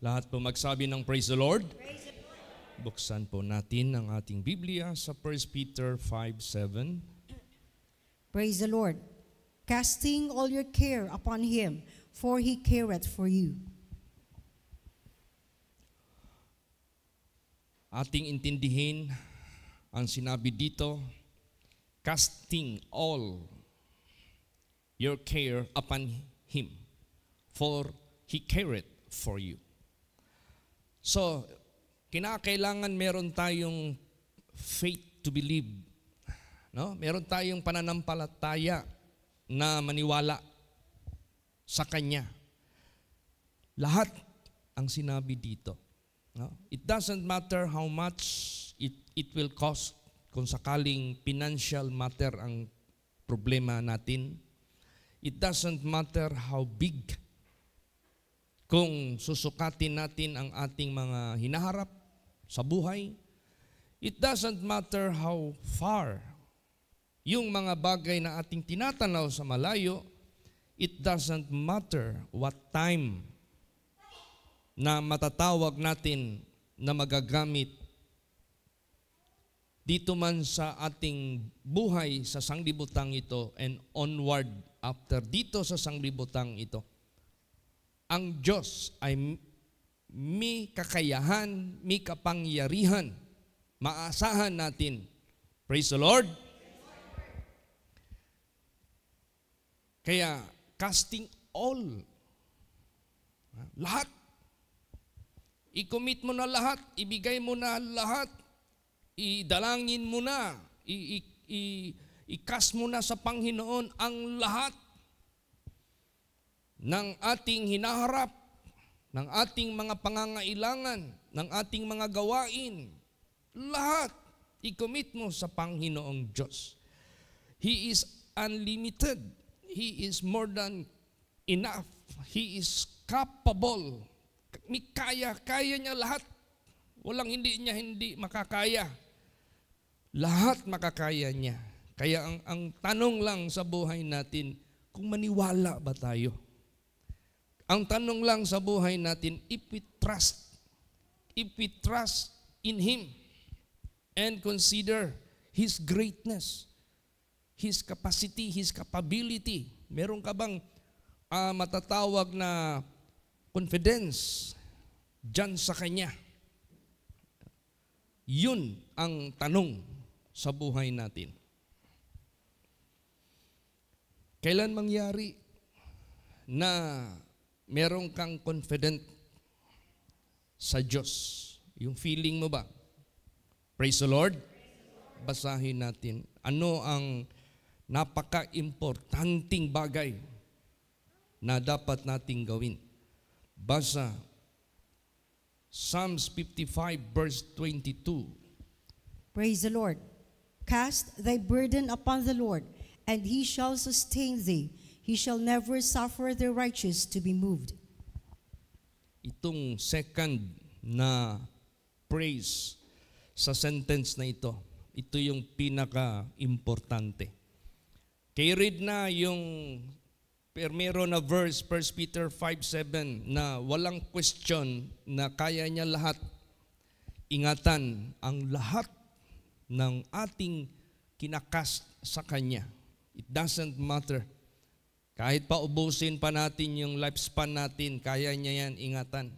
Lahat po magsabi ng praise the Lord. Buksan po natin ang ating Biblia sa 1 Peter 5:7. Praise the Lord. Casting all your care upon Him, for He careth for you. Ating intindihin ang sinabi dito, casting all your care upon Him, for He careth for you. So, kinakailangan meron tayong faith to believe. No? Meron tayong pananampalataya na maniwala sa Kanya. Lahat ang sinabi dito. No? It doesn't matter how much it will cost kung sakaling financial matter ang problema natin. It doesn't matter how big kung susukatin natin ang ating mga hinaharap sa buhay. It doesn't matter how far yung mga bagay na ating tinatanaw sa malayo. It doesn't matter what time na matatawag natin na magagamit dito man sa ating buhay sa sanglibutang ito and onward after dito sa sanglibutang ito. Ang Diyos ay may kakayahan, may kapangyarihan. Maasahan natin. Praise the Lord. Kaya, casting all. Lahat. I-commit mo na lahat. Ibigay mo na lahat. Idalangin mo na. I-cast mo na sa Panginoon ang lahat ng ating hinaharap, ng ating mga pangangailangan, ng ating mga gawain. Lahat, i-commit mo sa Panginoong Diyos. He is unlimited. He is more than enough. He is capable. Kaya niya lahat. Walang hindi makakaya. Lahat makakaya niya. Kaya ang tanong lang sa buhay natin, kung maniwala ba tayo? Ang tanong lang sa buhay natin, if we trust in Him and consider His greatness, His capacity, His capability. Meron ka bang matatawag na confidence dyan sa Kanya? Yun ang tanong sa buhay natin. Kailan mangyari na meron kang confident sa Diyos? Yung feeling mo ba? Praise the Lord. Basahin natin. Ano ang napaka-importanting bagay na dapat nating gawin? Basa Psalms 55 verse 22. Praise the Lord. Cast thy burden upon the Lord, and He shall sustain thee. He shall never suffer the righteous to be moved. Itong second na praise sa sentence na ito, ito yung pinaka-importante. Kaya read na yung primero na verse, 1 Peter 5:7, na walang question na kaya niya lahat. Ingatan ang lahat ng ating kinakast sa Kanya. It doesn't matter. Kahit pa ubusin pa natin yung lifespan natin, kaya niya yan ingatan.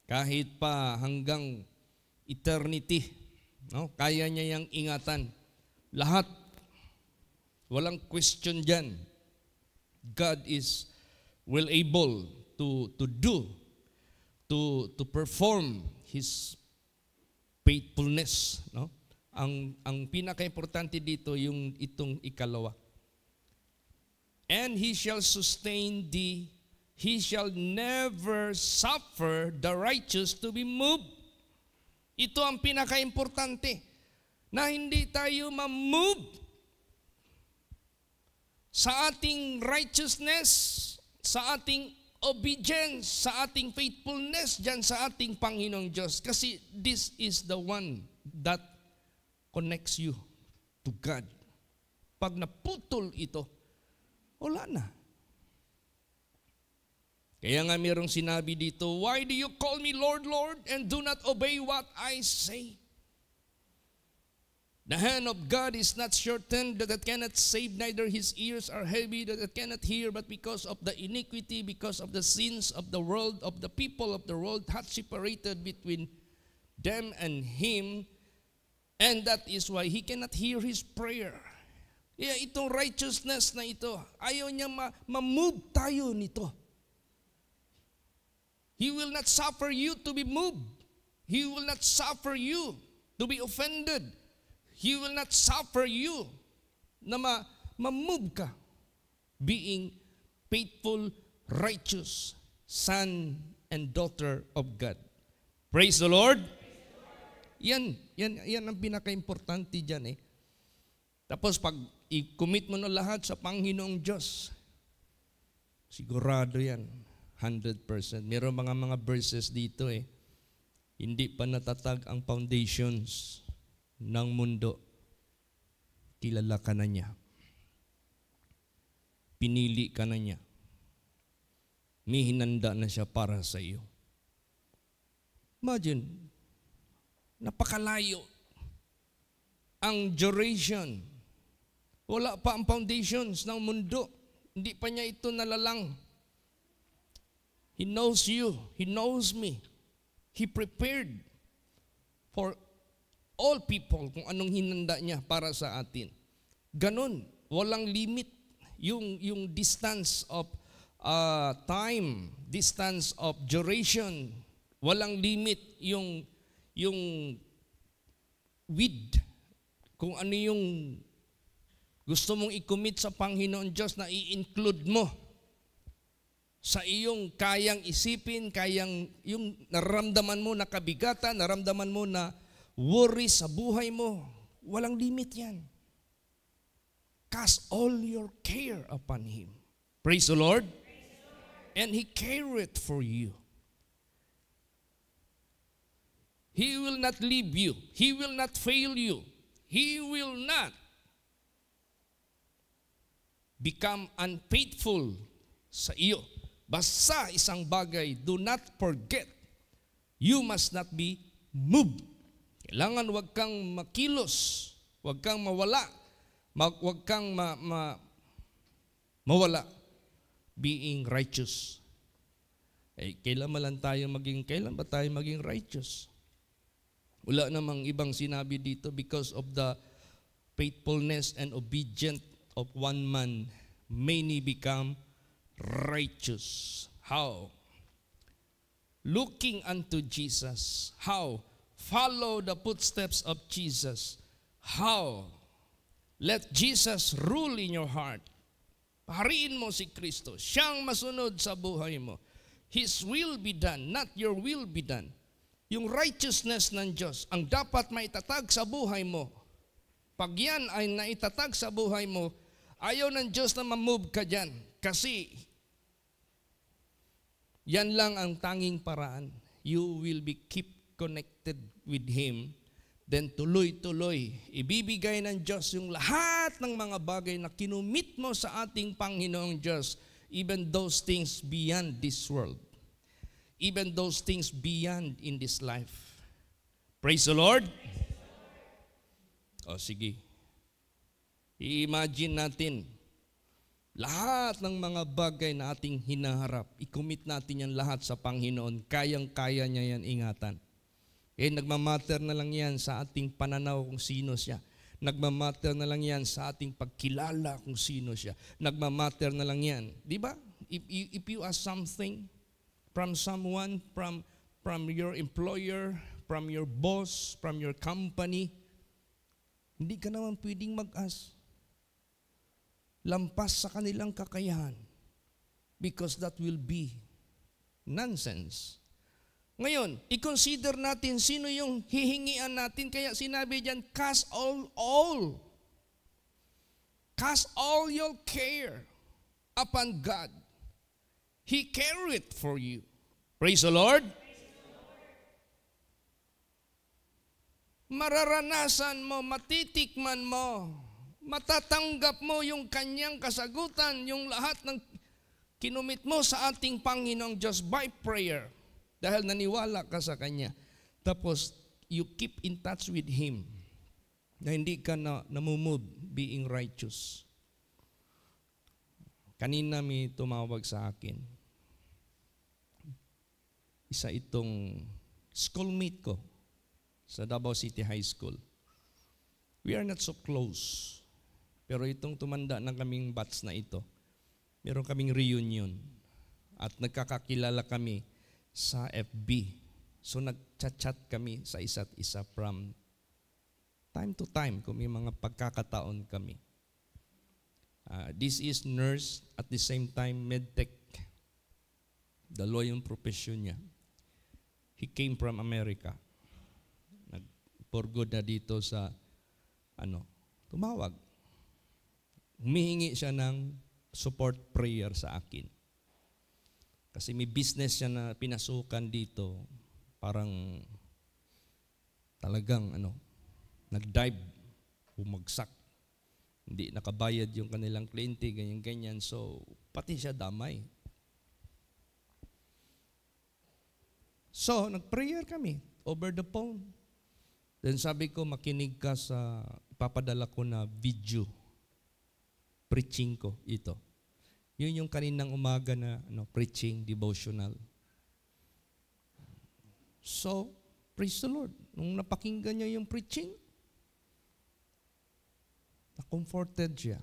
Kahit pa hanggang eternity, no? Kaya niya yang ingatan. Lahat. Walang question dyan. God is well able to perform His faithfulness, no? Ang pinaka-importante dito yung itong ikalawa. And He shall sustain thee. He shall never suffer the righteous to be moved. Ito ang pinaka-importante. Na hindi tayo ma-move sa ating righteousness, sa ating obedience, sa ating faithfulness dyan sa ating Panginoong Diyos. Kasi this is the one that connects you to God. Pag naputol ito, wala na. Kaya nga mayroong sinabi dito, why do you call me Lord, Lord, and do not obey what I say? The hand of God is not shortened that it cannot save, neither his ears are heavy that it cannot hear, but because of the iniquity, because of the sins of the world, of the people of the world, hath separated between them and him, and that is why he cannot hear his prayer. Kaya itong righteousness na ito, ayaw niya ma-move tayo nito. He will not suffer you to be moved. He will not suffer you to be offended. He will not suffer you na ma-move ka being faithful, righteous son and daughter of God. Praise the Lord. Yan ang pinaka-importante dyan eh. Tapos pag i-commit mo na lahat sa Panginoong Diyos, sigurado yan, 100%. Meron mga verses dito eh, hindi pa natatag ang foundations ng mundo, kilala ka na niya. Pinili ka na niya. May hinanda na siya para sa iyo. Imagine, napakalayo ang duration. Wala pa ang foundations ng mundo. Hindi pa niya ito nalalang. He knows you. He knows me. He prepared for all people kung anong hinanda niya para sa atin. Ganon. Walang limit. Yung distance of time, distance of duration, walang limit yung width. Kung ano yung gusto mong i-commit sa Panginoon Diyos na i-include mo sa iyong kayang isipin, kayang yung naramdaman mo na kabigatan, naramdaman mo na worry sa buhay mo, walang limit yan. Cast all your care upon Him. Praise the Lord. And He careth for you. He will not leave you. He will not fail you. He will not become unfaithful sa iyo. Basta isang bagay, do not forget, you must not be moved. Kailangan wag kang makilos, wag kang mawala, wag kang mawala, being righteous. Kailan ba tayo maging righteous? Wala namang ibang sinabi dito, because of the faithfulness and obedience of one man, many become righteous. How? Looking unto Jesus. How? Follow the footsteps of Jesus. How? Let Jesus rule in your heart. Pahariin mo si Kristo. Siyang masunod sa buhay mo. His will be done, not your will be done. Yung righteousness ng Diyos, ang dapat maitatag sa buhay mo. Pag yan ay naitatag sa buhay mo, ayaw ng Diyos na ma-move ka dyan. Kasi yan lang ang tanging paraan. You will be keep connected with Him. Then tuloy-tuloy, ibibigay ng Diyos yung lahat ng mga bagay na kinumit mo sa ating Panginoong Diyos. Even those things beyond this world. Even those things beyond in this life. Praise the Lord. O sige. I-imagine natin, lahat ng mga bagay na ating hinaharap, i-commit natin yan lahat sa Panginoon. Kayang-kaya niya yan ingatan. Nagmamatter na lang yan sa ating pananaw kung sino siya. Nagmamatter na lang yan sa ating pagkilala kung sino siya. Nagmamatter na lang yan. Di ba? If you ask something from someone, from your employer, from your boss, from your company, hindi ka naman pwedeng mag-ask. Lampas sa kanilang kakayahan, because that will be nonsense. Ngayon, i-consider natin sino yung hihingian natin. Kaya sinabi diyan, cast all your care upon God. He careth for you. Praise the Lord. Mararanasan mo, matitikman mo, matatanggap mo yung kanyang kasagutan, yung lahat ng Kinumit mo sa ating Panginoong Diyos by prayer dahil naniwala ka sa Kanya. Tapos, you keep in touch with Him na hindi ka namumove being righteous. Kanina may tumawag sa akin. Isa itong schoolmate ko sa Davao City High School. We are not so close. Pero itong tumanda na kaming batch na ito, meron kaming reunion at nagkakakilala kami sa FB. So nag-chat kami sa isa't isa from time to time kung may mga pagkakataon kami. This is nurse at the same time medtech. Dalawa yung profession niya. He came from America. For good na dito sa tumawag. Humihingi siya ng support prayer sa akin. Kasi may business siya na pinasukan dito. Parang talagang nag-dive, bumagsak. Hindi nakabayad yung kanilang kliyente, ganyan-ganyan. So, pati siya damay. So, nag-prayer kami over the phone. Then sabi ko, makinig ka sa ipapadala ko na video. Preaching ko ito. Yun yung kaninang umaga na preaching, devotional. So, praise the Lord. Nung napakinggan niya yung preaching, na-comforted siya.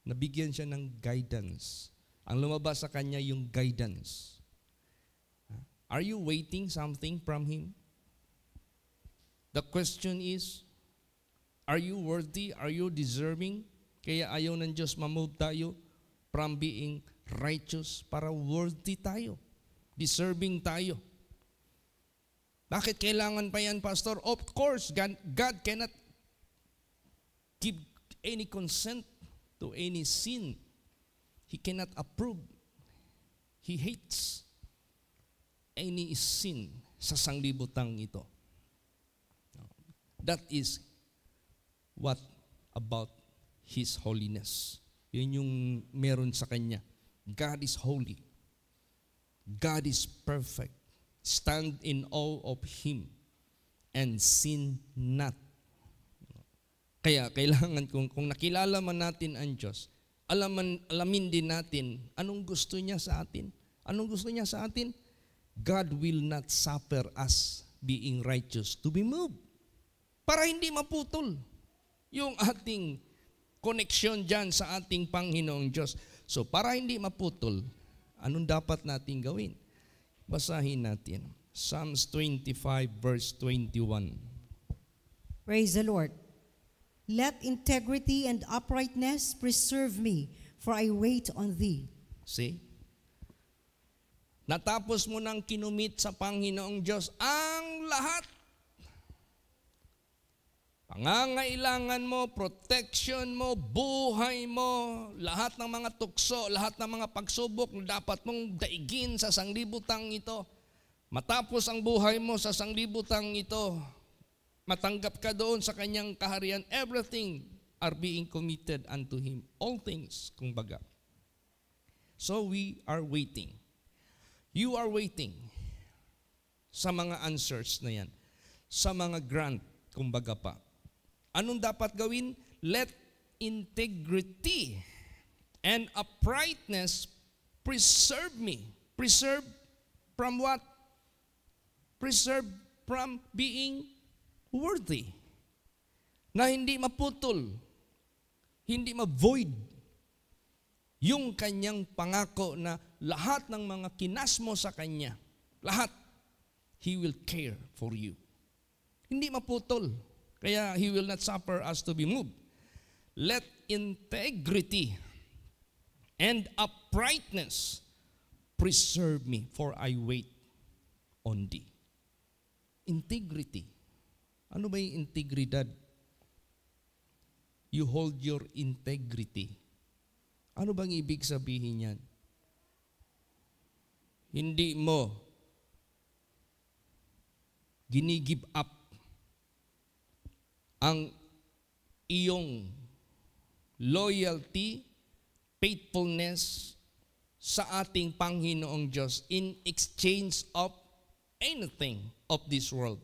Nabigyan siya ng guidance. Ang lumabas sa kanya yung guidance. Are you waiting something from Him? The question is, are you worthy? Are you deserving? Kaya ayaw ng Diyos mamove tayo from being righteous para worthy tayo. Deserving tayo. Bakit kailangan pa yan, Pastor? Of course, God cannot give any consent to any sin. He cannot approve. He hates any sin sa sanglibutang ito. That is what about His holiness. Yun yung meron sa Kanya. God is holy. God is perfect. Stand in awe of Him and sin not. Kaya kailangan kung nakilala man natin ang Diyos, alamin din natin anong gusto niya sa atin. Anong gusto niya sa atin? God will not suffer us being righteous to be moved. Para hindi maputol yung ating connection dyan sa ating Panginoong Diyos. So para hindi maputol, anong dapat natin gawin? Basahin natin. Psalms 25 verse 21. Praise the Lord. Let integrity and uprightness preserve me, for I wait on Thee. See? Natapos mo nang kinumit sa Panginoong Diyos ang lahat. Pangangailangan mo, protection mo, buhay mo, lahat ng mga tukso, lahat ng mga pagsubok na dapat mong daigin sa sanglibutang ito. Matapos ang buhay mo sa sanglibutang ito, matanggap ka doon sa kanyang kaharian, everything are being committed unto Him. All things, kumbaga. So we are waiting. You are waiting sa mga answers na yan, sa mga grant, kumbaga pa. Anong dapat gawin? Let integrity and uprightness preserve me. Preserve from what? Preserve from being worthy. Na hindi maputol, hindi ma-void yung kanyang pangako na lahat ng mga kinasmo sa kanya, lahat, He will care for you. Hindi maputol. Kaya He will not suffer us to be moved. Let integrity and uprightness preserve me, for I wait on Thee. Integrity. Ano ba yung integridad? You hold your integrity. Ano bang ibig sabihin yan? Hindi mo gini-give up ang iyong loyalty, faithfulness sa ating Panginoong Diyos in exchange of anything of this world.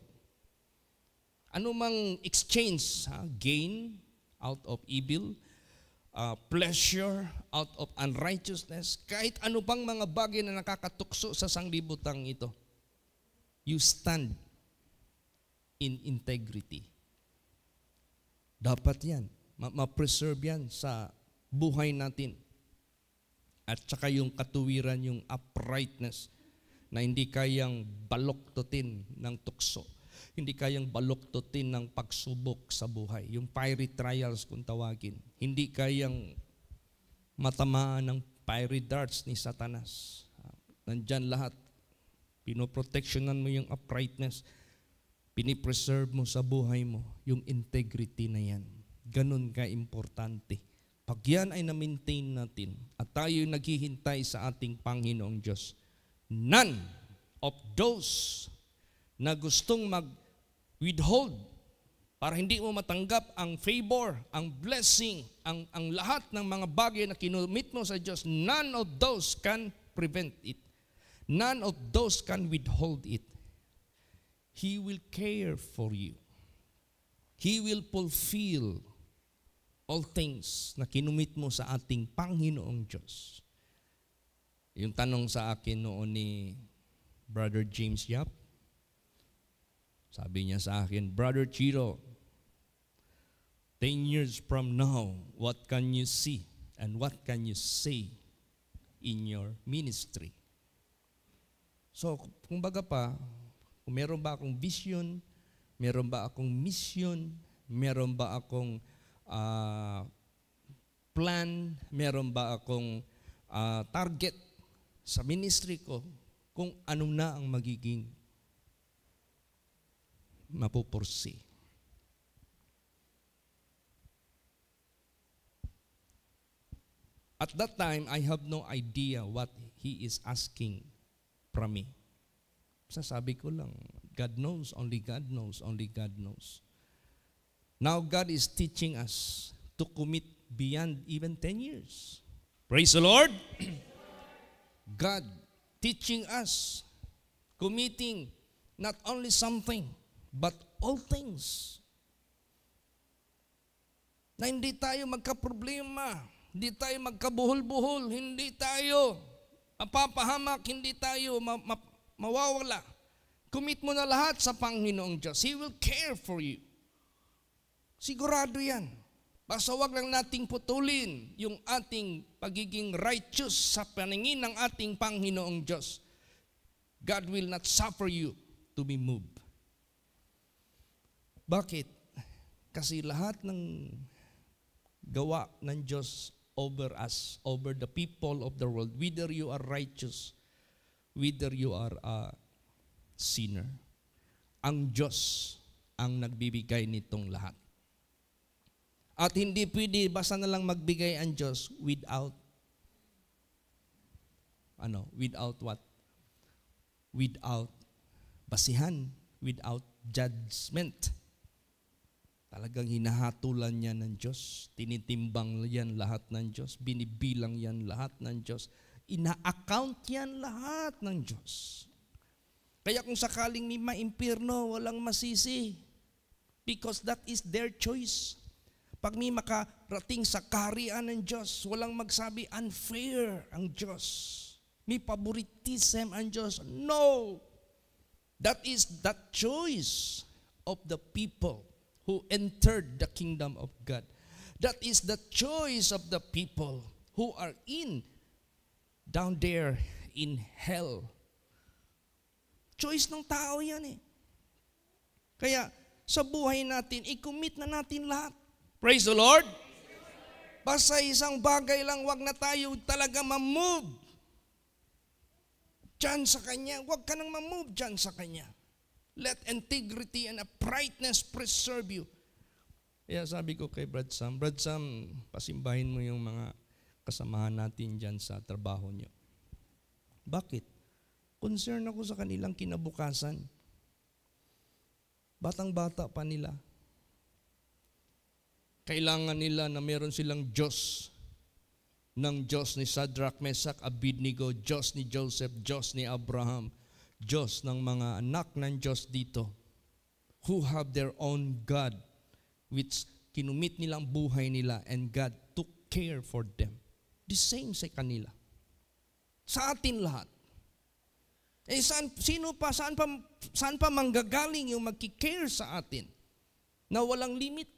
Ano mang exchange, gain out of evil, pleasure out of unrighteousness, kahit ano pang mga bagay na nakakatukso sa sanglibutang ito, you stand in integrity. Dapat yan, ma-preserve yan sa buhay natin. At saka yung katuwiran, yung uprightness na hindi kayang baloktotin ng tukso. Hindi kayang baloktotin ng pagsubok sa buhay. Yung fiery trials kung tawagin. Hindi kayang matamaan ng fiery darts ni Satanas. Nandyan lahat. Pinoprotectionan mo yung uprightness. Pinipreserve mo sa buhay mo yung integrity na yan. Ganun ka-importante. Pag yan ay na-maintain natin at tayo naghihintay sa ating Panginoong Diyos, none of those na gustong mag-withhold para hindi mo matanggap ang favor, ang blessing, ang lahat ng mga bagay na kinumit mo sa Diyos, none of those can prevent it. None of those can withhold it. He will care for you. He will fulfill all things na kinumit mo sa ating Panginoong Diyos. Yung tanong sa akin noon ni Brother James Yap, sabi niya sa akin, Brother Chiro, 10 years from now, what can you see and what can you say in your ministry? So, kung baga pa, kung meron ba akong vision, meron ba akong mission, meron ba akong plan, meron ba akong target sa ministry ko, kung ano na ang magiging mapupursi. At that time, I have no idea what He is asking from me. Sasabi ko lang, God knows, only God knows, only God knows. Now God is teaching us to commit beyond even 10 years. Praise the Lord. God teaching us, committing not only something, but all things. Na hindi tayo magkaproblema, hindi tayo magkabuhol-buhol, hindi tayo mapapahamak, hindi tayo mawawala. Commit mo na lahat sa Panginoong Diyos. He will care for you. Sigurado yan. Basta wag lang nating putulin yung ating pagiging righteous sa paningin ng ating Panginoong Diyos. God will not suffer you to be moved. Bakit? Kasi lahat ng gawa ng Diyos over us, over the people of the world, whether you are righteous, whether you are a sinner, ang Diyos ang nagbibigay nitong lahat. At hindi pwede basta na lang magbigay ang Diyos without without what? Without basihan, without judgment. Talagang hinahatulan niya ng Diyos, tinitimbang yan lahat ng Diyos, binibilang yan lahat ng Diyos, ina-account yan lahat ng Diyos. Kaya kung sakaling may maimpirno, walang masisi, because that is their choice. Pag may makarating sa kaharian ng Diyos, walang magsabi, unfair ang Diyos. May favoritism ang Diyos. No! That is the choice of the people who entered the kingdom of God. That is the choice of the people who are down there in hell. Choice ng tao yan eh. Kaya sa buhay natin, i-commit na natin lahat. Praise the Lord. Basta isang bagay lang, wag na tayo talaga ma-move dyan sa Kanya. Wag ka nang ma-move dyan sa Kanya. Let integrity and uprightness preserve you. Kaya sabi ko kay Brad Sam, pasimbahin mo yung mga kasamahan natin dyan sa trabaho nyo. Bakit? Concern ako sa kanilang kinabukasan. Batang-bata pa nila. Kailangan nila na meron silang Diyos ng Diyos ni Shadrach, Meshach, Abednego, Diyos ni Joseph, Diyos ni Abraham, Diyos ng mga anak ng Diyos dito, who have their own God, which kinumit nilang buhay nila, and God took care for them. The same sa kanila. Sa atin lahat. Saan pa manggagaling yung magki-care sa atin na walang limit?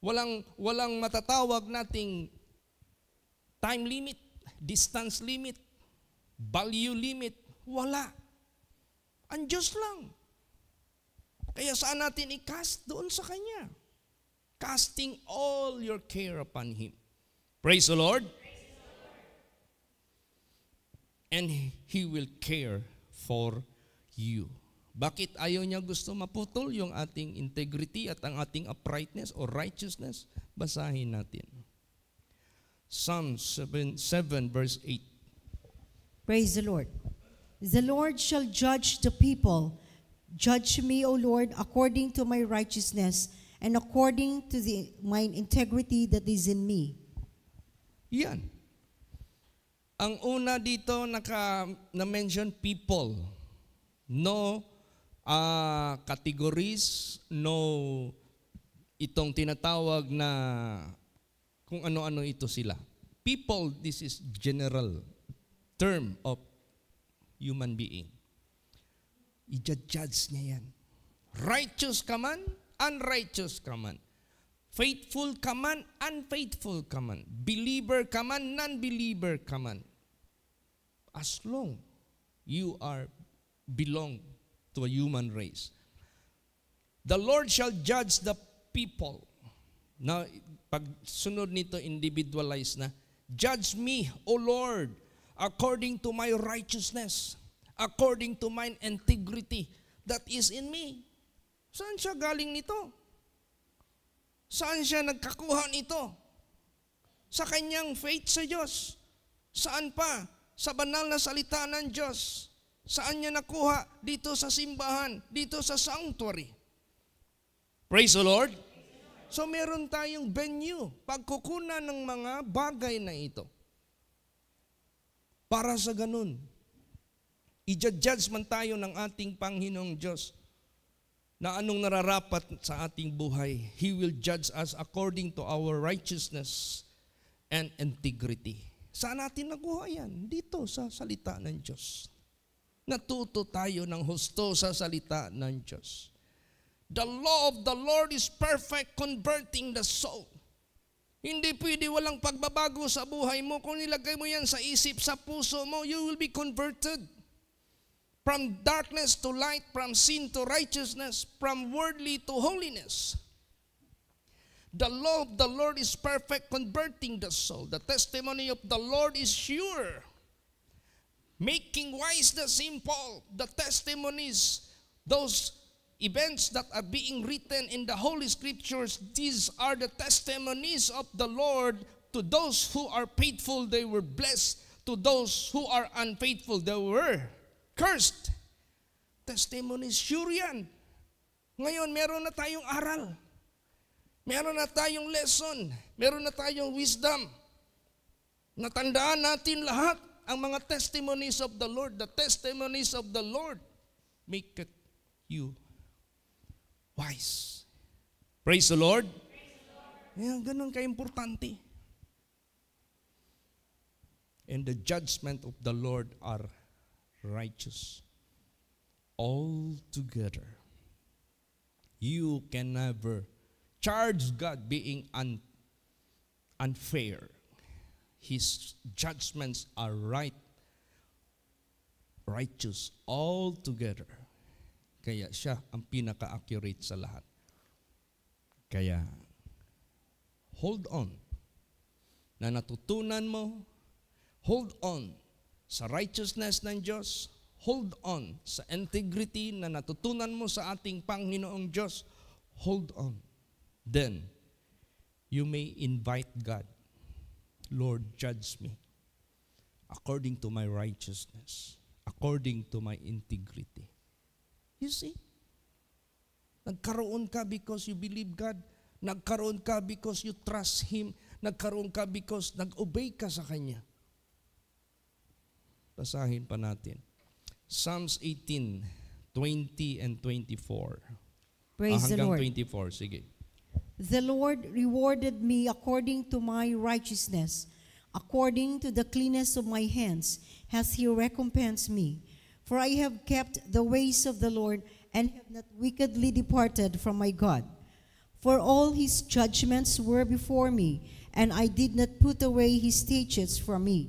Walang matatawag nating time limit, distance limit, value limit. Wala. Ang Diyos lang. Kaya saan natin i-cast? Doon sa Kanya. Casting all your care upon Him. Praise the Lord. And He will care for you. Bakit ayaw niya gusto maputol yung ating integrity at ang ating uprightness or righteousness? Basahin natin. Psalm 7 verse 8. Praise the Lord. The Lord shall judge the people. Judge me, O Lord, according to my righteousness and according to mine integrity that is in me. Yan. Ang una dito na-mention people. No categories, no itong tinatawag na kung ano-ano ito sila. People, this is general term of human being. I-judge niya yan. Righteous ka man, unrighteous ka man. Faithful ka man, unfaithful ka man. Believer ka man, non-believer ka man. As long you belong to a human race. The Lord shall judge the people. Now, pag sunod nito, individualize na. Judge me, O Lord, according to my righteousness, according to my integrity that is in me. Saan siya galing nito? Saan siya nagkakuha nito? Sa kanyang faith sa Diyos. Saan pa? Sa banal na salita ng Diyos. Saan niya nakuha? Dito sa simbahan, dito sa sanctuary. Praise the Lord. So meron tayong venue, pagkukunan ng mga bagay na ito. Para sa ganun, i-judge man tayo ng ating Panginoong Diyos na anong nararapat sa ating buhay. He will judge us according to our righteousness and integrity. Saan natin nakuha yan? Dito sa salita ng Diyos. Natuto tayo ng husto sa salita ng Diyos. The law of the Lord is perfect, converting the soul. Hindi pwede walang pagbabago sa buhay mo. Kung nilagay mo yan sa isip, sa puso mo, you will be converted. From darkness to light, from sin to righteousness, from worldly to holiness. The law of the Lord is perfect, converting the soul. The testimony of the Lord is sure, making wise the simple. The testimonies, those events that are being written in the Holy Scriptures, these are the testimonies of the Lord. To those who are faithful, they were blessed. To those who are unfaithful, they were cursed. Testimonies, sure yan. Ngayon, meron na tayong aral. Meron na tayong lesson. Meron na tayong wisdom. Natandaan natin lahat ang mga testimonies of the Lord. The testimonies of the Lord make it you wise. Praise the Lord. Ayan, ganun ka-importante. And the judgment of the Lord are righteous. Altogether. You can never charge God being unfair. His judgments are righteous altogether. Kaya siya ang pinaka-accurate sa lahat. Kaya, hold on. Na natutunan mo, hold on sa righteousness ng Diyos, hold on sa integrity na natutunan mo sa ating Panginoong Diyos, hold on. Then, you may invite God, Lord, judge me according to my righteousness, according to my integrity. You see? Nagkaroon ka because you believe God. Nagkaroon ka because you trust Him. Nagkaroon ka because nag-obey ka sa Kanya. Basahin pa natin. Psalms 18, 20 and 24. Praise the Hanggang Lord. 24, sige. The Lord rewarded me according to my righteousness. According to the cleanness of my hands has He recompensed me. For I have kept the ways of the Lord and have not wickedly departed from my God. For all His judgments were before me, and I did not put away His statutes from me.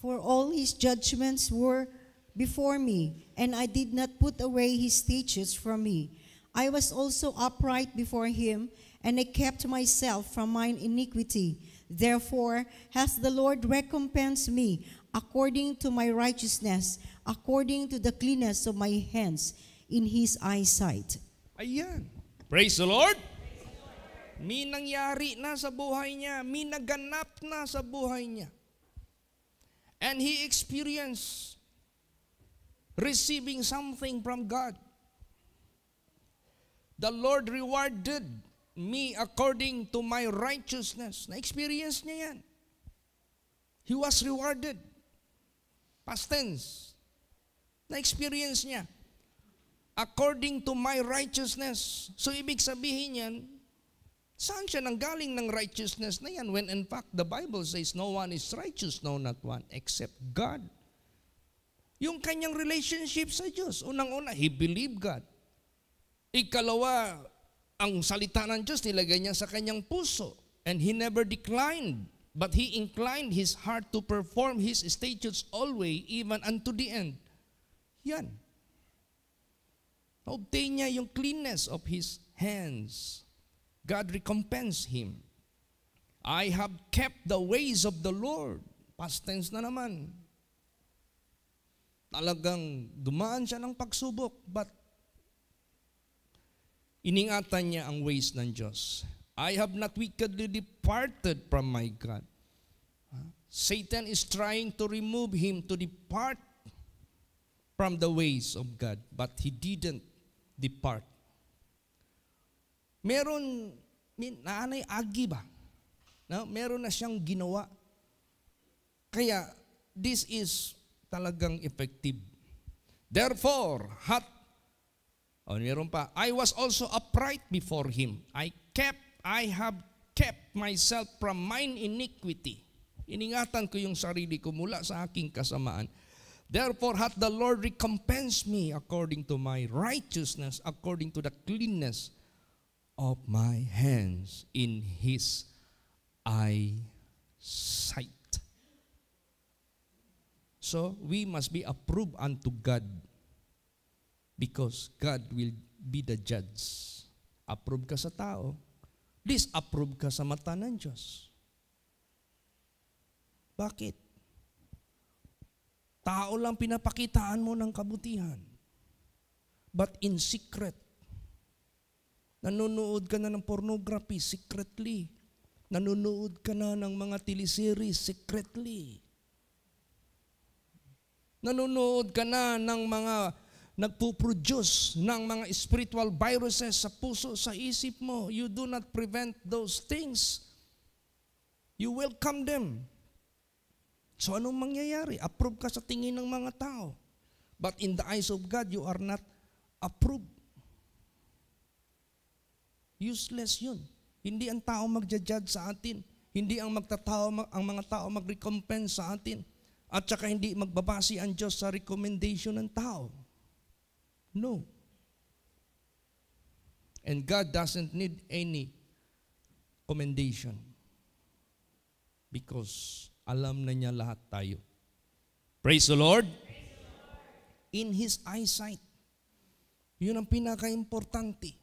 For all His judgments were before me, and I did not put away His statutes from me. I was also upright before Him, and I kept myself from mine iniquity. Therefore has the Lord recompensed me according to my righteousness, according to the cleanness of my hands in His eyesight. Ayan. Praise the Lord. May nangyari na sa buhay niya. May naganap na sa buhay niya. And he experienced receiving something from God. The Lord rewarded me according to my righteousness. Na-experience niya yan. He was rewarded. Past tense. Na-experience niya. According to my righteousness. So ibig sabihin yan, saan siya nanggaling ng righteousness na yan? When in fact, the Bible says, no one is righteous, no not one, except God. Yung kanyang relationship sa Diyos. Unang-una, he believed God. Ikalawa, ang salita ng Diyos nilagay niya sa kanyang puso. And he never declined, but he inclined his heart to perform his statutes always, even unto the end. Yan. Obtain niya yung cleanness of his hands. God recompensed him. I have kept the ways of the Lord. Past tense na naman. Talagang dumaan siya ng pagsubok, but iningatan niya ang ways ng Diyos. I have not wickedly departed from my God. Satan is trying to remove him to depart from the ways of God, but he didn't depart. Meron, naanay agi ba? No? Meron na siyang ginawa. Kaya, this is talagang effective. Therefore, meron pa, I was also upright before Him. I have kept myself from mine iniquity. Iningatan ko yung sarili ko mula sa aking kasamaan. Therefore hath the Lord recompensed me according to my righteousness, according to the cleanness of my hands in His eyesight. So, we must be approved unto God because God will be the judge. Approve ka sa tao, disapprove ka sa mata ng Diyos. Bakit? Tao lang pinapakitaan mo ng kabutihan. But in secret, nanonood ka na ng pornography secretly. Nanonood ka na ng mga teleseries secretly. Nanonood ka na ng mga nagpo-produce ng mga spiritual viruses sa puso, sa isip mo. You do not prevent those things. You welcome them. So anong mangyayari? Approve ka sa tingin ng mga tao. But in the eyes of God, you are not approved. Useless yun. Hindi ang tao magja-judge sa atin. Hindi ang mga tao mag-recompense sa atin. At saka hindi magbabase ang Diyos sa recommendation ng tao. No. And God doesn't need any commendation. Because alam na niya lahat tayo. Praise the Lord. In His eyesight. Yun ang pinaka-importante.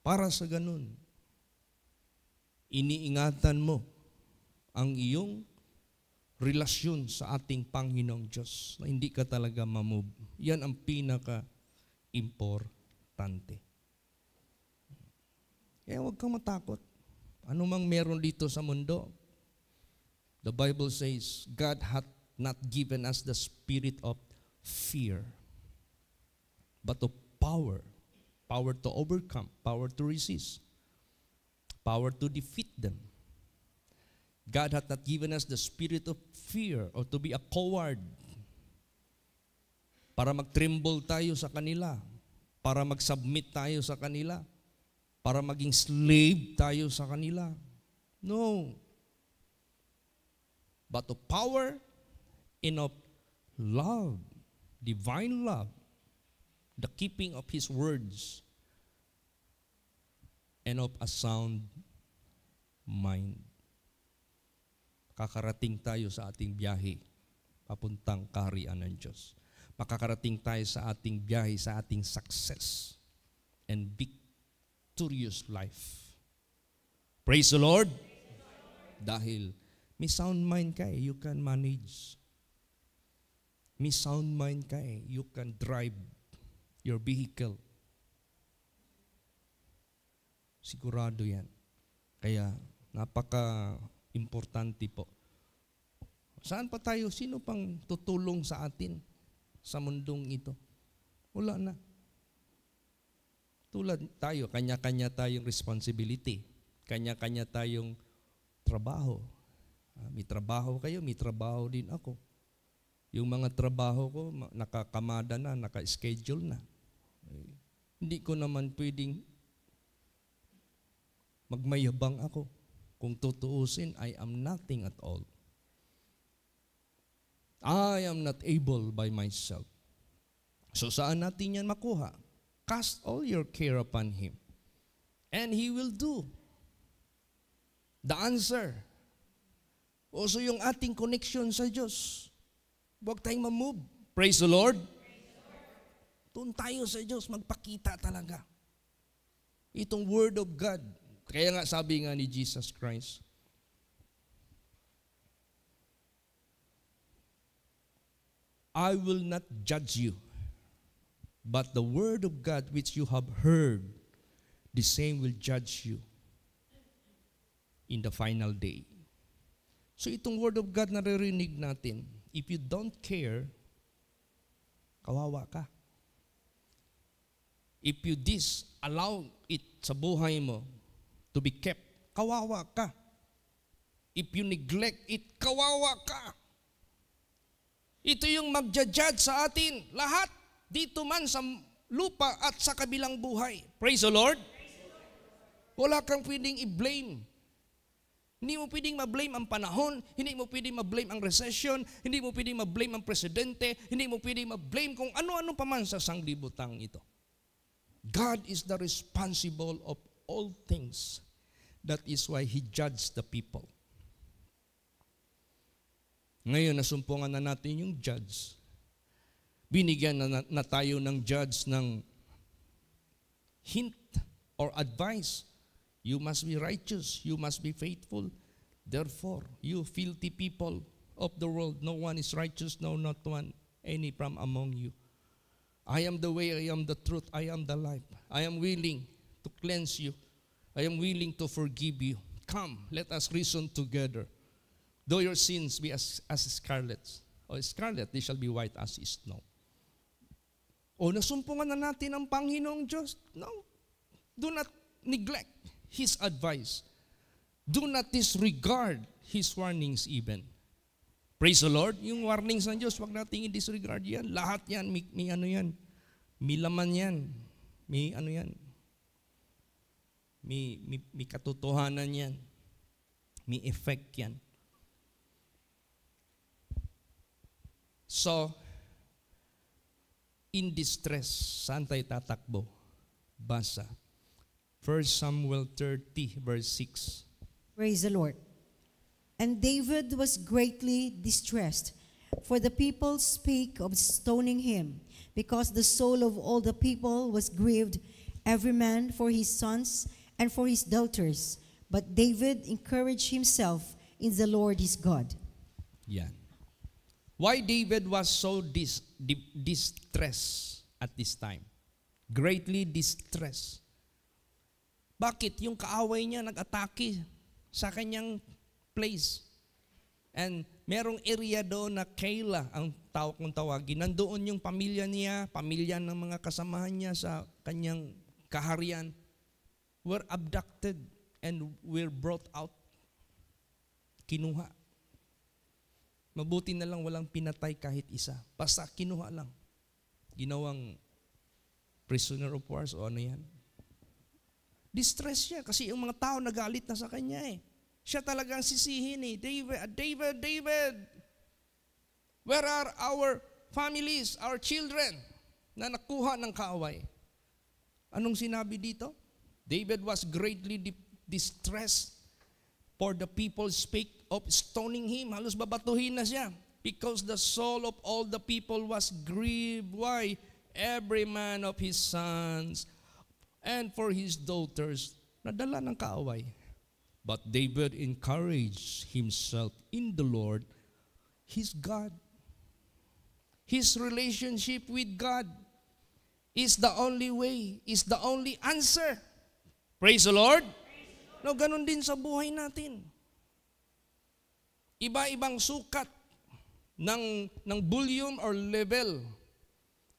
Para sa ganun, iniingatan mo ang iyong relasyon sa ating Panginoong Diyos na hindi ka talaga mamove. Yan ang pinaka-importante. Kaya huwag kang matakot. Ano mang meron dito sa mundo, the Bible says, God hath not given us the spirit of fear, but of power. Power to overcome, power to resist, power to defeat them. God hath not given us the spirit of fear or to be a coward. Para mag-tremble tayo sa kanila, para mag-submit tayo sa kanila, para maging slave tayo sa kanila. No. But of power and of love, divine love, the keeping of His words, and of a sound mind. Kakarating tayo sa ating biyahe papuntang kaharian ng Diyos. Makakarating tayo sa ating biyahe, sa ating success and victorious life. Praise the Lord! Dahil may sound mind ka you can manage. May sound mind ka you can drive your vehicle. Sigurado yan. Kaya napaka-importante po. Saan pa tayo? Sino pang tutulong sa atin sa mundong ito? Wala na. Tulad tayo, kanya-kanya tayong responsibility. Kanya-kanya tayong trabaho. May trabaho kayo, may trabaho din ako. Yung mga trabaho ko, nakakamada na, naka-schedule na. Hindi ko naman pwedeng magmayabang ako. Kung tutuusin, I am nothing at all. I am not able by myself. So saan natin yan makuha? Cast all your care upon Him. And He will do the answer. Also yung ating connection sa Diyos. Huwag tayong mamove. Praise the Lord. Doon tayo sa Diyos, magpakita talaga. Itong Word of God. Kaya nga sabi nga ni Jesus Christ, I will not judge you, but the Word of God which you have heard, the same will judge you in the final day. So itong Word of God na naririnig natin, if you don't care, kawawa ka. If you disallow it sa buhay mo to be kept, kawawa ka. If you neglect it, kawawa ka. Ito yung magja-judge sa atin, lahat, dito man sa lupa at sa kabilang buhay. Praise the Lord. Wala kang pwedeng i-blame. Hindi mo pwedeng ma-blame ang panahon, hindi mo pwedeng ma-blame ang recession, hindi mo pwedeng ma-blame ang presidente, hindi mo pwedeng ma-blame kung ano-ano pa man sa sanglibutang ito. God is the responsible of all things. That is why He judged the people. Ngayon, nasumpungan na natin yung judge. Binigyan na tayo ng judge ng hint or advice. You must be righteous. You must be faithful. Therefore, you filthy people of the world, no one is righteous, no, not one, any from among you. I am the way, I am the truth, I am the life. I am willing to cleanse you. I am willing to forgive you. Come, let us reason together. Though your sins be as scarlet, or scarlet, they shall be white as snow. O nasumpungan na natin ang Panginoong Diyos? No. Do not neglect His advice. Do not disregard His warnings even. Praise the Lord. Yung warnings ng Diyos, wag nating i-disregard yan. Lahat yan, may ano yan. May laman yan. May ano yan. May katotohanan yan. May effect yan. So, in distress, saan tayo tatakbo? Basa. 1 Samuel 30, verse 6. Praise the Lord. And David was greatly distressed, for the people spake of stoning him, because the soul of all the people was grieved, every man for his sons and for his daughters. But David encouraged himself in the Lord his God. Yan. Why David was so distressed at this time? Greatly distressed. Bakit? Yung kaaway niya nag-atake sa kanyang place. And merong area doon na Keilah ang tawag kong tawagin. Nandoon yung pamilya niya, pamilya ng mga kasamahan niya sa kanyang kaharian were abducted and were brought out. Kinuha. Mabuti na lang walang pinatay kahit isa. Basta kinuha lang. Ginawang prisoner of war o ano yan. Distress siya kasi yung mga tao nagalit na sa kanya eh. Siya talagang sisihin eh. David, where are our families, our children na nakuha ng kaaway? Anong sinabi dito? David was greatly distressed, for the people spake of stoning him. Halos babatuhin na siya. Because the soul of all the people was grieved. Why? Every man of his sons and for his daughters, nadala ng kaaway. But David encouraged himself in the Lord, his God. His relationship with God is the only way, is the only answer. Praise the Lord. No, ganun din sa buhay natin. Iba-ibang sukat ng volume or level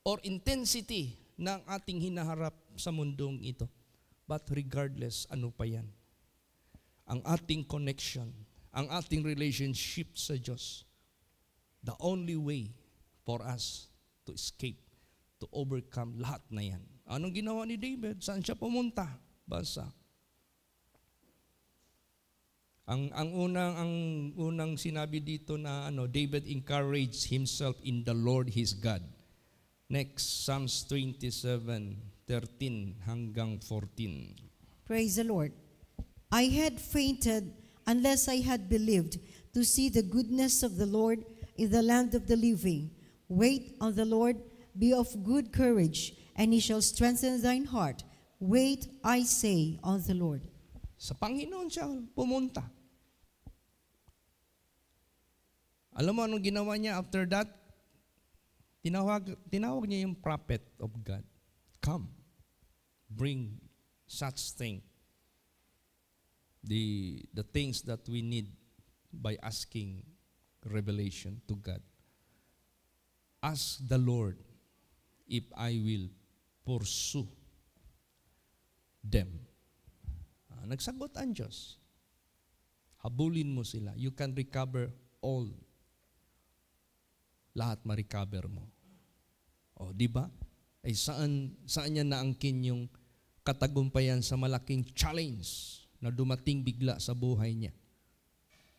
or intensity ng ating hinaharap sa mundong ito. But regardless, ano pa yan? Ang ating connection, ang ating relationship sa Diyos, the only way for us to escape, to overcome lahat na yan. Anong ginawa ni David? Saan siya pumunta? Basa. Ang unang sinabi dito na David encouraged himself in the Lord his God. Next, Psalms 27:13 hanggang 14. Praise the Lord. I had fainted unless I had believed to see the goodness of the Lord in the land of the living. Wait on the Lord, be of good courage, and he shall strengthen thine heart. Wait, I say, on the Lord. Sa Panginoon siya pumunta. Alam mo anong ginawa niya after that? Tinawag niya yung prophet of God. Come, bring such thing. The things that we need by asking revelation to God. Ask the Lord if I will pursue them. Nagsagot ang Diyos. Habulin mo sila. You can recover all. Lahat ma-recover mo. O, di ba? Ay saan niya naangkin yung katagumpayan sa malaking challenge na dumating bigla sa buhay niya?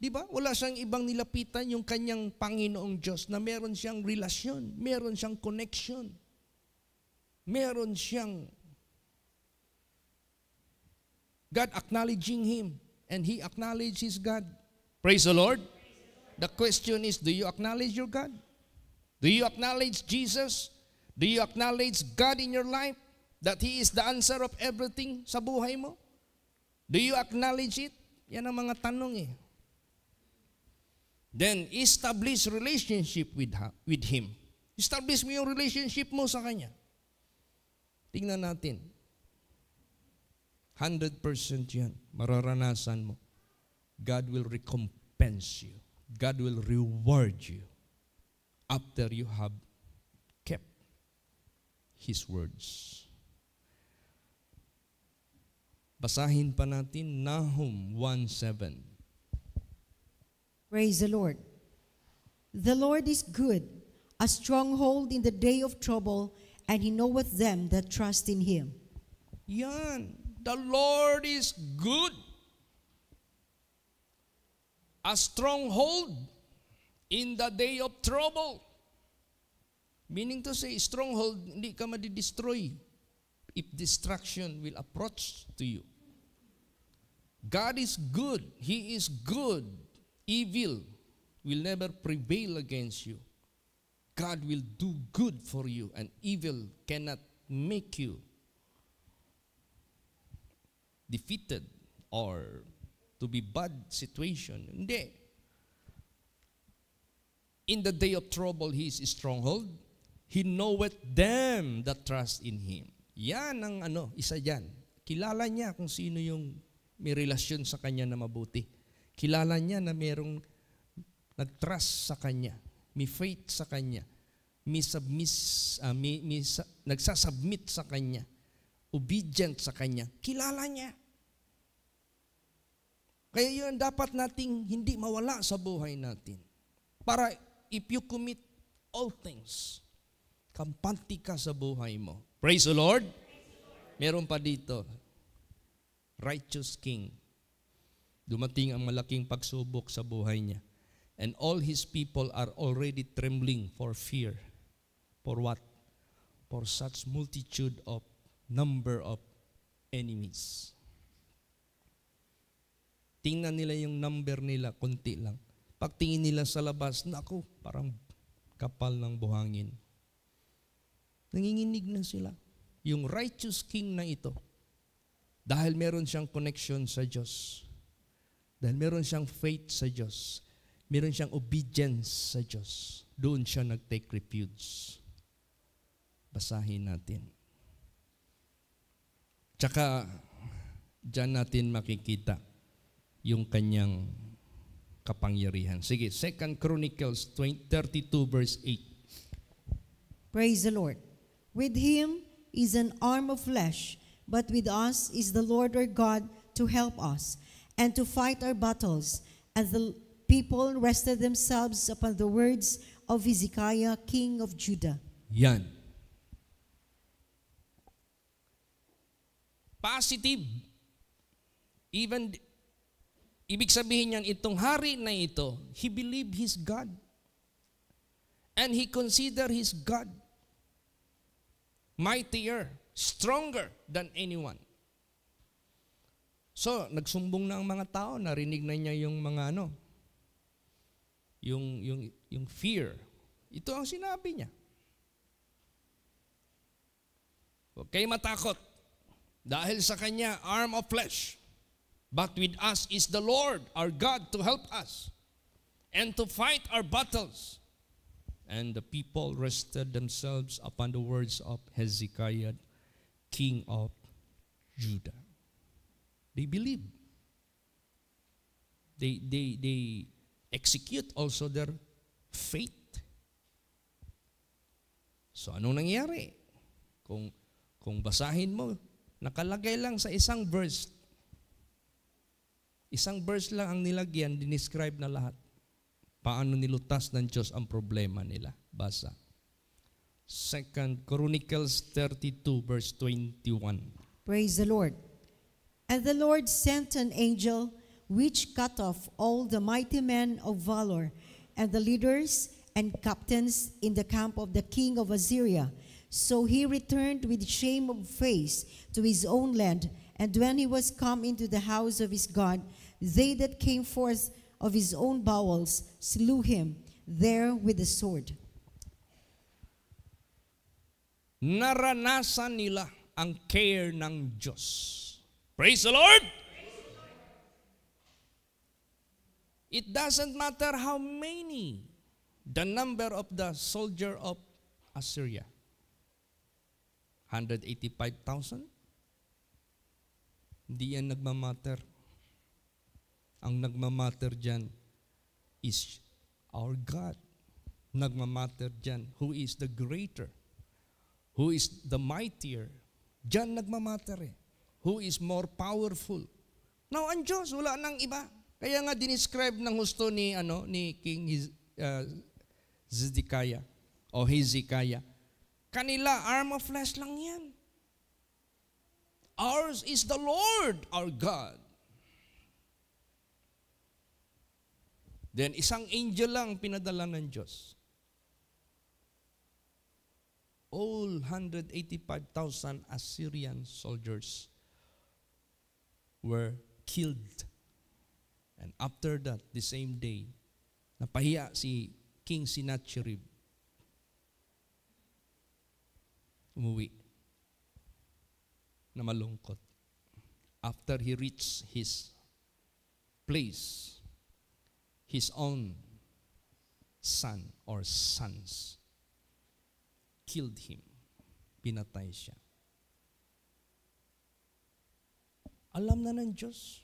Di ba? Wala siyang ibang nilapitan yung kanyang Panginoong Diyos na meron siyang relasyon, meron siyang connection, meron siyang God acknowledging him, and he acknowledges God. Praise the Lord. The question is, do you acknowledge your God? Do you acknowledge Jesus? Do you acknowledge God in your life? That He is the answer of everything sa buhay mo? Do you acknowledge it? Yan ang mga tanong eh. Then, establish relationship with Him. Establish mo yung relationship mo sa Kanya. Tingnan natin. 100% yan. Mararanasan mo. God will recompense you. God will reward you after you have kept His words. Basahin pa natin Nahum 1:7. Praise the Lord. The Lord is good, a stronghold in the day of trouble, and He knoweth them that trust in Him. Yan. The Lord is good. A stronghold in the day of trouble. Meaning to say, stronghold, hindi ka madi-destroy if destruction will approach to you. God is good. He is good. Evil will never prevail against you. God will do good for you, and evil cannot make you defeated or to be bad situation. Hindi. In the day of trouble, He is a stronghold. He knoweth them that trust in Him. Yan ang isa yan. Kilala niya kung sino yung may relasyon sa Kanya na mabuti. Kilala niya na mayroong nag-trust sa Kanya, may faith sa Kanya, nagsasubmit sa Kanya, obedient sa Kanya. Kilala niya. Kaya yun dapat nating hindi mawala sa buhay natin. Para if you commit all things, kampante ka sa buhay mo. Praise the Lord. Meron pa dito, righteous king. Dumating ang malaking pagsubok sa buhay niya. And all his people are already trembling for fear. For what? For such multitude of number of enemies. Tingnan nila yung number nila, konti lang. Pagtingin nila sa labas, naku, parang kapal ng buhangin. Nanginginig na sila. Yung righteous king na ito, dahil meron siyang connection sa Diyos, dahil meron siyang faith sa Diyos, meron siyang obedience sa Diyos, doon siya nag-take refuge. Basahin natin. Tsaka, dyan natin makikita yung kanyang kapangyarihan. Sige, 2 Chronicles 32 verse 8. Praise the Lord. With Him is an arm of flesh, but with us is the Lord our God to help us and to fight our battles. As the people rested themselves upon the words of Hezekiah, king of Judah. Yan. Positive. Ibig sabihin niyan, itong hari na ito, he believed his God. And he considered his God mightier, stronger than anyone. So, nagsumbong na ang mga tao, narinig na niya yung mga yung fear. Ito ang sinabi niya. Huwag kayo matakot. Dahil sa kanya, arm of flesh. But with us is the Lord, our God, to help us and to fight our battles. And the people rested themselves upon the words of Hezekiah, king of Judah. They believe. They execute also their faith. So anong nangyari? Kung basahin mo, nakalagay lang sa isang verse. Isang verse lang ang nilagyan, dinescribe na lahat. Paano nilutas ng Diyos ang problema nila. Basa. 2 Chronicles 32 verse 21. Praise the Lord. And the Lord sent an angel which cut off all the mighty men of valor and the leaders and captains in the camp of the king of Assyria. So he returned with shame of face to his own land. And when he was come into the house of his God, they that came forth of his own bowels slew him there with the sword. Naranasan nila ang care ng Diyos. Praise the Lord! It doesn't matter how many, the number of the soldier of Assyria. 185,000? Hindi yan nagmamatter. Ang nagmamatter dyan is our God. Nagmamatter dyan, who is the greater, who is the mightier. Dyan nagmamatter eh. Who is more powerful. Now, ang Diyos, wala nang iba. Kaya nga dinescribe ng husto ni King Zedekiah o Hezekiah. Kanila, arm of flesh lang yan. Ours is the Lord, our God. Then, isang angel lang pinadala ng Diyos. All 185,000 Assyrian soldiers were killed. And after that, the same day, napahiya si King Sennacherib. Umuwi na malungkot. after he reached his place, his own son or sons killed him. Pinatay siya. Alam na ng Diyos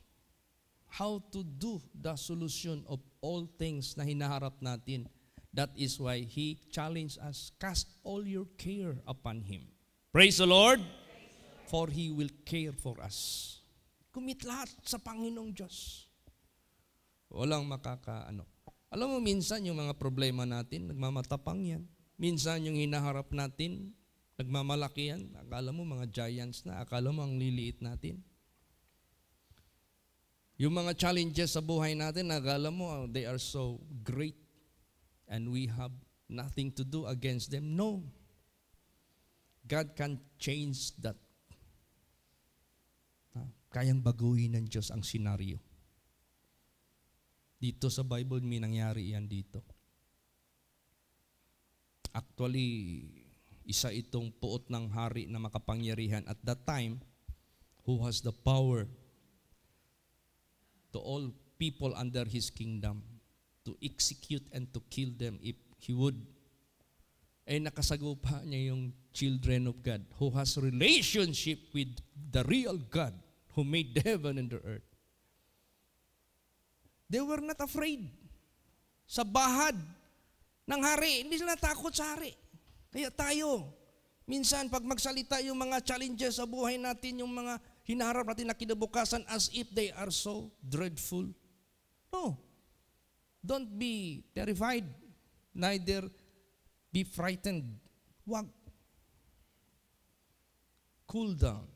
how to do the solution of all things na hinaharap natin. That is why He challenged us, cast all your care upon Him. Praise the Lord! For He will care for us. Commit lahat sa Panginoong Diyos. Walang makakaano. Alam mo, minsan yung mga problema natin, nagmamatapang yan. Minsan yung hinaharap natin, nagmamalaki yan. Akala mo mga giants na, akala mo ang liliit natin. Yung mga challenges sa buhay natin, akala mo they are so great and we have nothing to do against them. No. God can change that. Kayang baguhin ng Diyos ang senaryo. Dito sa Bible, may nangyari yan dito. Actually, isa itong puot ng hari na makapangyarihan at that time, who has the power to all people under his kingdom to execute and to kill them if he would. Eh nakasagupa niya yung children of God who has relationship with the real God who made the heaven and the earth. They were not afraid. Sa bahad ng hari, hindi sila takot sa hari. Kaya tayo, minsan pag magsalita yung mga challenges sa buhay natin, yung mga hinaharap natin na kinabukasan as if they are so dreadful. No. Don't be terrified, neither be frightened. Wag. Cool down.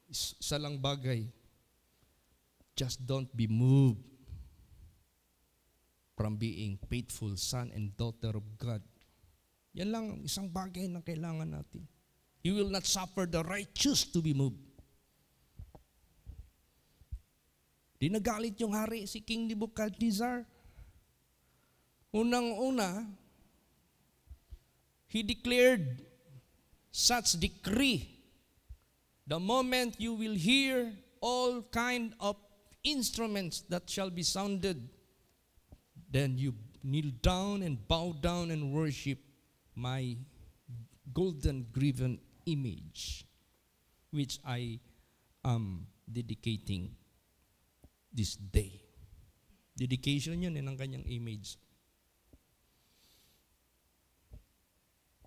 Isa lang bagay, just don't be moved from being faithful son and daughter of God. Yan lang isang bagay na kailangan natin. He will not suffer the righteous to be moved. Di nagalit yung hari si King Nebuchadnezzar. Unang-una, he declared such decree. The moment you will hear all kind of instruments that shall be sounded, then you kneel down and bow down and worship my golden graven image, which I am dedicating this day. Dedication yun ng kanyang image.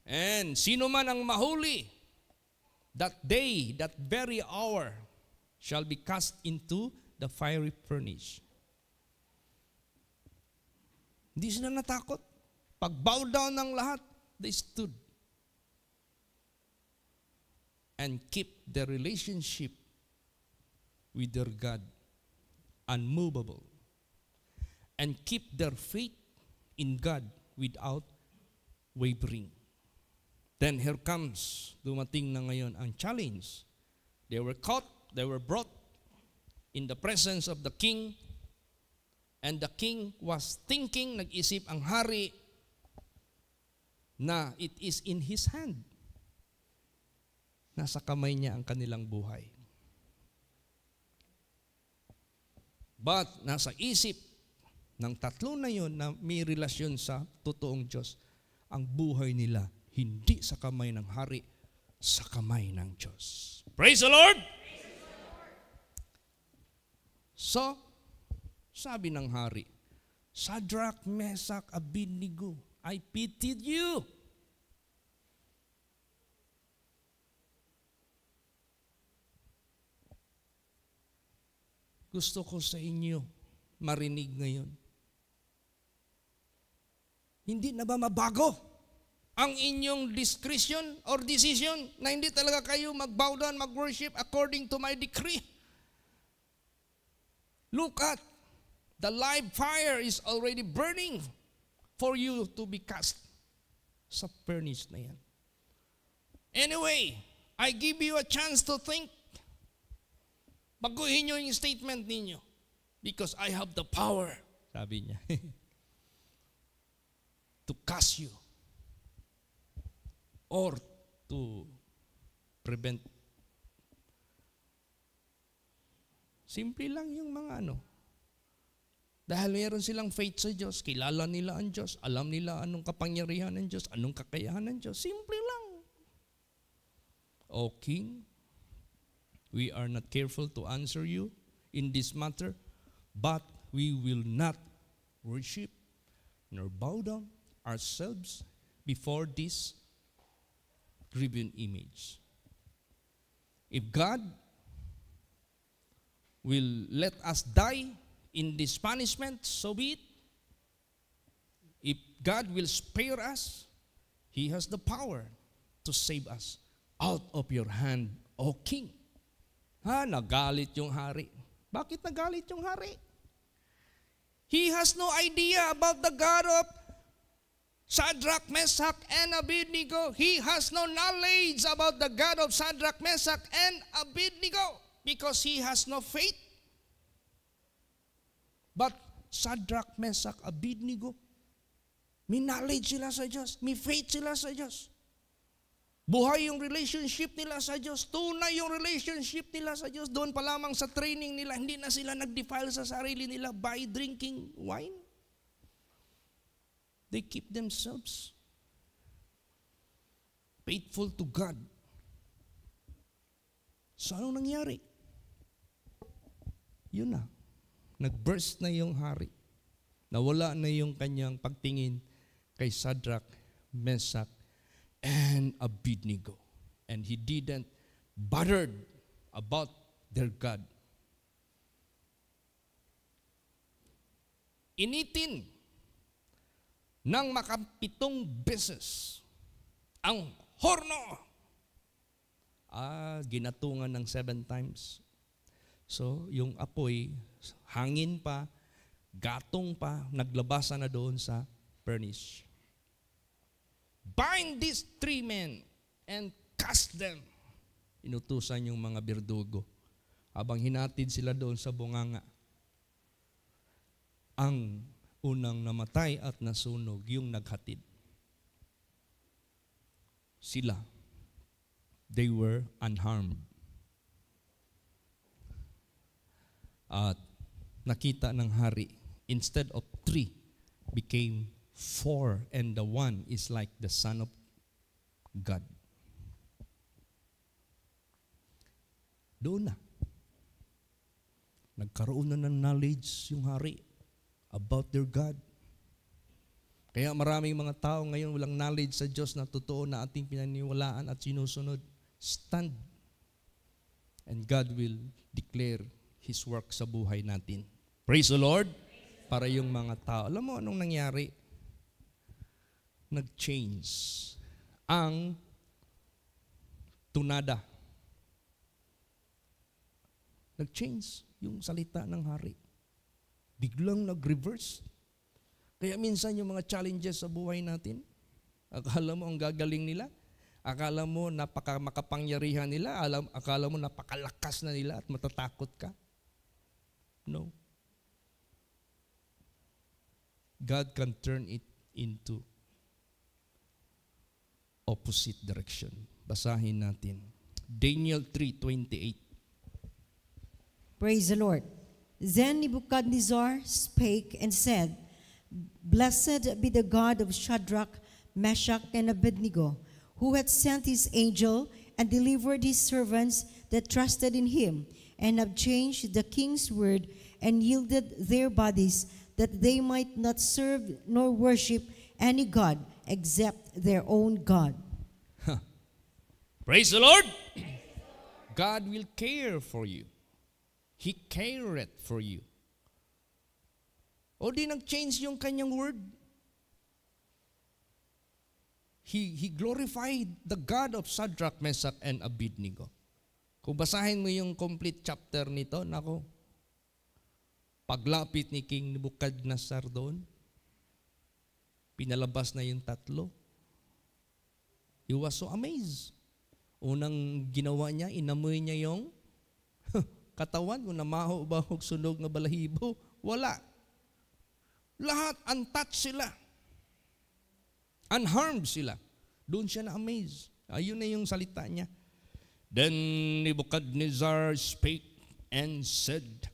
And sino man ang mahuli, that day, that very hour, shall be cast into the fiery furnace. Hindi sila natakot. Pag bow down ng lahat, they stood and keep their relationship with their God unmovable, and keep their faith in God without wavering. Then here comes, dumating na ngayon ang challenge. They were caught, they were brought in the presence of the king, and the king was thinking, nag-isip ang hari, na it is in his hand. Nasa kamay niya ang kanilang buhay. But nasa isip ng tatlo na yon na may relasyon sa totoong Diyos, ang buhay nila hindi sa kamay ng hari, sa kamay ng Diyos. Praise the Lord! Praise the Lord! So, sabi ng hari, Shadrach, Meshach, Abednego, I pitied you. Gusto ko sa inyo marinig ngayon. Hindi na ba mabago ang inyong discretion or decision na hindi talaga kayo mag-bow down, mag-worship according to my decree? Look at, the live fire is already burning for you to be cast sa furnace na yan. Anyway, I give you a chance to think. Baguhin nyo yung statement ninyo. Because I have the power, sabi niya, to cast you or to prevent. Simple lang yung mga Dahil mayroon silang faith sa Diyos, kilala nila ang Diyos, alam nila anong kapangyarihan ng Diyos, anong kakayahan ng Diyos. Simple lang. O King, we are not careful to answer you in this matter, but we will not worship nor bow down ourselves before this graven image. If God will let us die in this punishment, so be it. If God will spare us, He has the power to save us out of your hand, O King. Nagalit yung hari. Bakit nagalit yung hari? He has no idea about the God of Shadrach, Meshach, and Abednego. He has no knowledge about the God of Shadrach, Meshach, and Abednego because he has no faith. But Shadrach, Meshach, Abednego, may knowledge sila sa Diyos, may faith sila sa Diyos. Buhay yung relationship nila sa Diyos, tunay yung relationship nila sa Diyos. Doon pa lamang sa training nila, hindi na sila nag-defile sa sarili nila by drinking wine. They keep themselves faithful to God. So anong nangyari? Yun na. Nag-burst na yung hari. Nawala na yung kanyang pagtingin kay Shadrach, Meshach, and Abednego. And he didn't bothered about their God. Initin ng makapitong beses ang horno. Ginatungan ng 7 times. So, yung apoy, hangin pa, gatong pa, naglabasan na doon sa furnace. Bind these 3 men and cast them. Inutusan yung mga berdugo. Habang hinatid sila doon sa bunganga. Ang unang namatay at nasunog, yung naghatid. Sila, they were unharmed. At nakita ng hari, instead of 3, became 4, and the one is like the Son of God. Doon na. Nagkaroon na ng knowledge yung hari about their God. Kaya maraming mga tao ngayon walang knowledge sa Diyos na totoo na ating pinaniwalaan at sinusunod. Stand. And God will declare His work sa buhay natin. Praise the Lord. Para yung mga tao. Alam mo anong nangyari? Nag-change ang tunada. Nag-change yung salita ng hari. Biglang nag-reverse. Kaya minsan yung mga challenges sa buhay natin, akala mo ang gagaling nila, akala mo makapangyarihan nila, akala mo napakalakas na nila at matatakot ka. No. God can turn it into opposite direction. Basahin natin. Daniel 3:28. Praise the Lord. Then Nebuchadnezzar spake and said, Blessed be the God of Shadrach, Meshach, and Abednego, who hath sent his angel and delivered his servants that trusted in him, and have changed the king's word and yielded their bodies, that they might not serve nor worship any God except their own God. Praise the Lord! God will care for you. He cared for you. O di nag-change yung kanyang word. He glorified the God of Shadrach, Meshach, and Abednego. Kung basahin mo yung complete chapter nito, nako, paglapit ni King Nebuchadnezzar doon, pinalabas na yung 3. He was so amazed. Unang ginawa niya, inamoy niya yung katawan, kung namaho ba o sunog na balahibo, wala. Lahat untouched sila. Unharmed sila. Doon siya na-amaze. Ayun na yung salita niya. Then Nebuchadnezzar spake and said,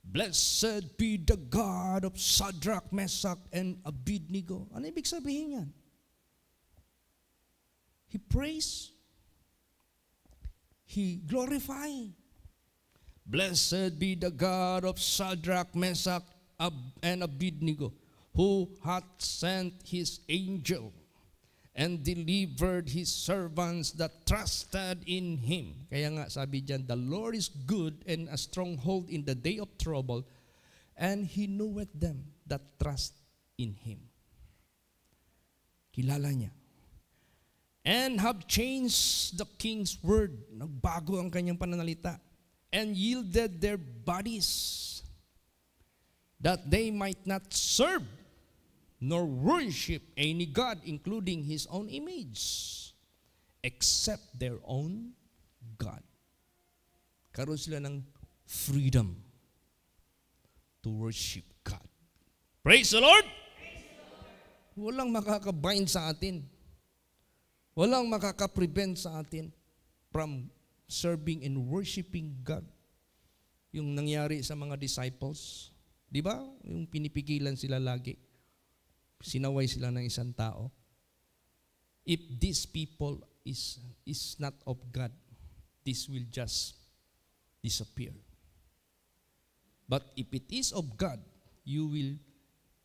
Blessed be the God of Shadrach, Meshach, and Abednego. Ano ibig sabihin yan? He praised. He glorified. Blessed be the God of Shadrach, Meshach, and Abednego, who hath sent his angel and delivered his servants that trusted in him. Kaya nga sabi diyan, the Lord is good and a stronghold in the day of trouble, and he knoweth them that trust in him. Kilala niya. And have changed the king's word. Nagbago ang kanyang pananalita. And yielded their bodies, that they might not serve nor worship any god, including his own image, except their own God. Karoon sila ng freedom to worship God. Praise the Lord! Walang makakabind sa atin. Walang makaka-prevent sa atin from serving and worshiping God. Yung nangyari sa mga disciples, di ba? Yung pinipigilan sila lagi. Sinaway sila ng isang tao. If these people is not of God, this will just disappear. But if it is of God, you will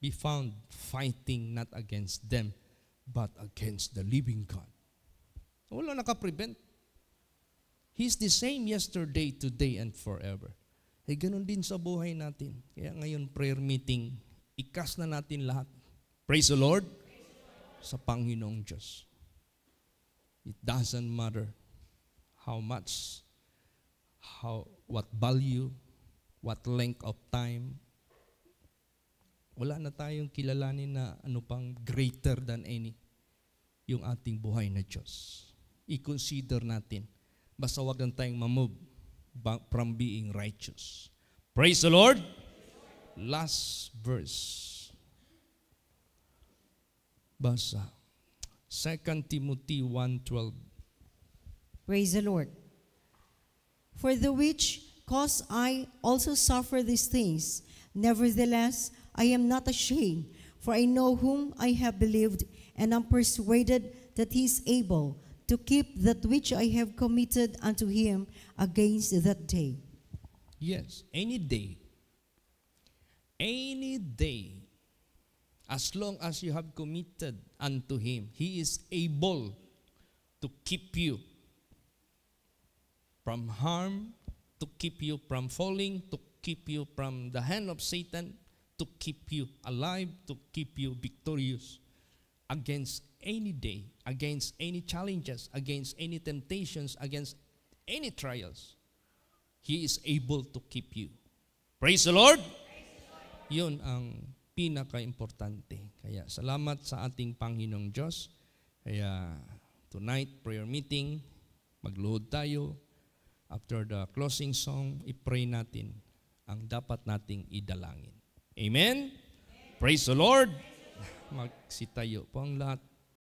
be found fighting not against them, but against the living God. Wala nakaprevent. He's the same yesterday, today, and forever. Eh, ganun din sa buhay natin. Kaya ngayon, prayer meeting, ikas na natin lahat. Praise the Lord. Sa Panginoong Diyos. It doesn't matter how much, what value, what length of time. Wala na tayong kilalanin na ano pang greater than any yung ating buhay na Diyos. I-consider natin. Basta wag lang tayong mamove from being righteous. Praise the Lord. Last verse. Basa. 2 Timothy 1:12. Praise the Lord. For the which cause I also suffer these things. Nevertheless, I am not ashamed, for I know whom I have believed, and am persuaded that he is able to keep that which I have committed unto him against that day. Yes, any day. Any day. As long as you have committed unto him, he is able to keep you from harm, to keep you from falling, to keep you from the hand of Satan, to keep you alive, to keep you victorious against any day, against any challenges, against any temptations, against any trials. He is able to keep you. Praise the Lord! Yun ang pinaka-importante. Kaya salamat sa ating Panginoong Diyos. Kaya tonight, prayer meeting, magluhod tayo. After the closing song, i-pray natin ang dapat nating idalangin. Amen? Praise the Lord! Magsitayo po ang lahat.